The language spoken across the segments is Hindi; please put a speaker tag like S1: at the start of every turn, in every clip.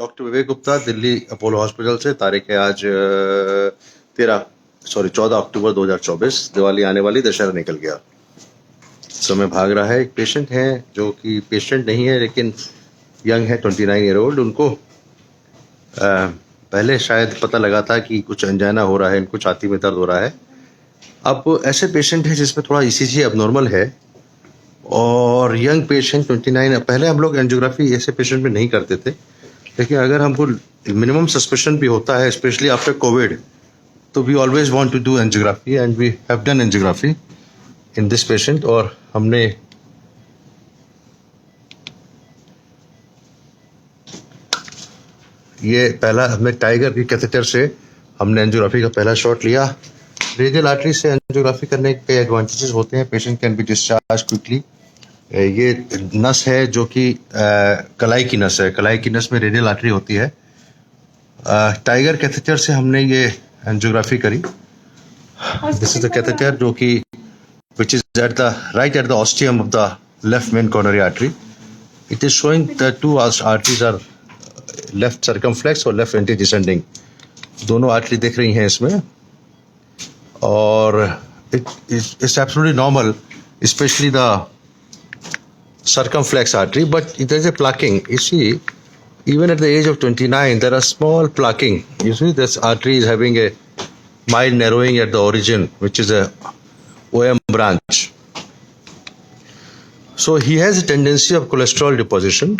S1: डॉक्टर विवेक गुप्ता, दिल्ली अपोलो हॉस्पिटल से। तारीख है आज 14 अक्टूबर 2024। दिवाली आने वाली, दशहरा निकल गया, समय भाग रहा है। एक पेशेंट है जो कि पेशेंट नहीं है लेकिन यंग है, 29 ईयर ओल्ड। उनको पहले शायद पता लगा था कि कुछ अंजाना हो रहा है, इनको छाती में दर्द हो रहा है। अब ऐसे पेशेंट है जिसमें थोड़ा ईसीजी एबनॉर्मल है और यंग पेशेंट 29। पहले हम लोग एंजियोग्राफी ऐसे पेशेंट में नहीं करते थे, लेकिन अगर हमको मिनिमम सस्पेशन भी होता है, स्पेशली आफ्टर कोविड, तो we always want to do angiography and we have done angiography in this patient. और हमने ये पहला हमने टाइगर की कैथेटर से हमने एंजियोग्राफी का पहला शॉट लिया। रेडियल आर्टरी से एंजियोग्राफी करने के एडवांटेजेस होते हैं। Patient can be discharge quickly. ये नस है जो कि कलाई की नस है। कलाई की नस में रेडियल आर्टरी होती है। टाइगर कैथेटर से हमने ये एंजियोग्राफी करी। दिस इज द कैथेटर जो कि which is at the right at the ostium of the left main coronary artery. It is showing the two arteries are left circumflex और left ventral descending. दोनों आर्टरी दिख रही हैं इसमें और it's absolutely normal, especially the circumflex artery, but there is a plaquing. You see, even at the age of 29, there are small plaquing. You see, this artery is having a mild narrowing at the origin, which is a OM branch. So he has a tendency of cholesterol deposition.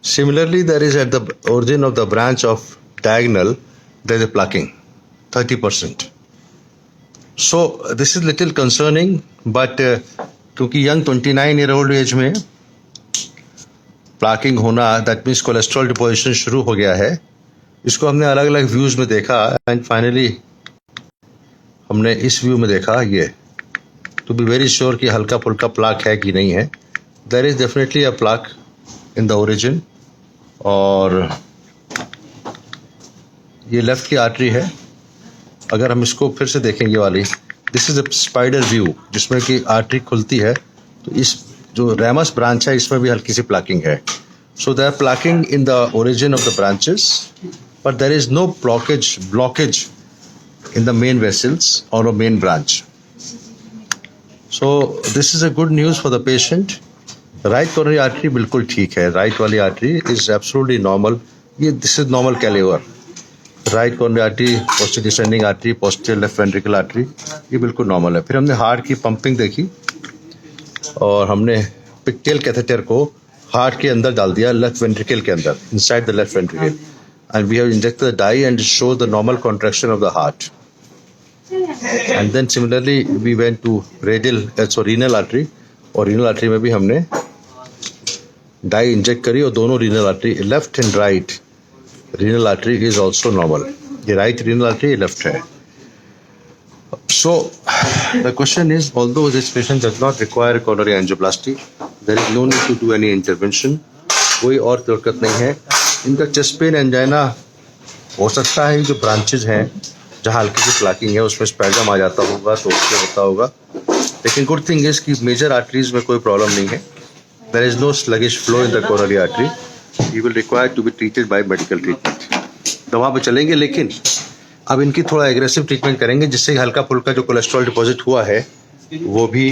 S1: Similarly, there is at the origin of the branch of diagonal, there is a plaquing, 30%. So this is little concerning, but क्योंकि यंग 29 ईयर ओल्ड एज में प्लाकिंग होना, दैट मीन्स कोलेस्ट्रॉल डिपोजिशन शुरू हो गया है। इसको हमने अलग अलग व्यूज में देखा एंड फाइनली हमने इस व्यू में देखा, ये टू बी वेरी श्योर कि हल्का फुल्का प्लाक है कि नहीं है। There is definitely a plaque in the origin. और ये लेफ्ट की आर्टरी है। अगर हम इसको फिर से देखें, ये वाली, this is a spider view जिसमें कि आर्टरी खुलती है, तो इस जो रेमस ब्रांच है इसमें भी हल्की सी प्लाकिंग है। So there plaquing in the origin of the branches, but there is no blockage in the main vessels और a main branch. So this is a good news for the patient. Right coronary artery बिल्कुल ठीक है, राइट वाली आर्टरी इज एब्सोल्युटली नॉर्मल। ये this is normal calibre. Right coronary artery, posterior descending artery, posterior left ventricle artery, ये बिल्कुल नॉर्मल है। फिर हमने हार्ट की पंपिंग देखी और हमने पिक्टेल कैथेटर को हार्ट के अंदर डाल दिया, लेफ्ट वेंट्रिकल के अंदर, inside the left ventricle, and we have injected the dye and show the normal contraction of the heart. And then similarly we went to renal artery, और रीनल आर्टरी में भी हमने डाई इंजेक्ट करी और दोनों renal artery, left and right renal artery is also normal. The right renal artery left है. So the question is, although this patient does not require coronary angioplasty, there is no need to do any intervention. कोई और दिक्कत नहीं है। इनका चेस्ट पेन एंजाइना हो सकता है, जो ब्रांचेज हैं जहाँ हल्की सी प्लाकिंग है उसमें स्पैजम आ जाता होगा तो उससे होता होगा, लेकिन गुड थिंग इज कि मेजर आर्टरीज में कोई प्रॉब्लम नहीं है। There is no sluggish flow in the coronary artery. He will require to be treated by medical treatment. दवा पे चलेंगे, लेकिन अब इनकी थोड़ा एग्रेसिव ट्रीटमेंट करेंगे जिससे हल्का फुल्का जो कोलेस्ट्रॉल डिपॉजिट हुआ है वो भी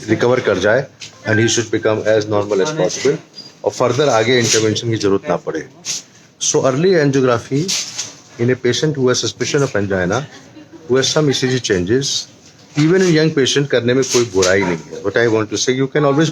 S1: रिकवर कर जाए and he should become as normal as possible, और फर्दर आगे इंटरवेंशन की जरूरत ना पड़े। So early angiography in a patient who has suspicion of angina, who has some ECG changes, even in young patient, करने में कोई बुराई नहीं है। What I want to say, you can always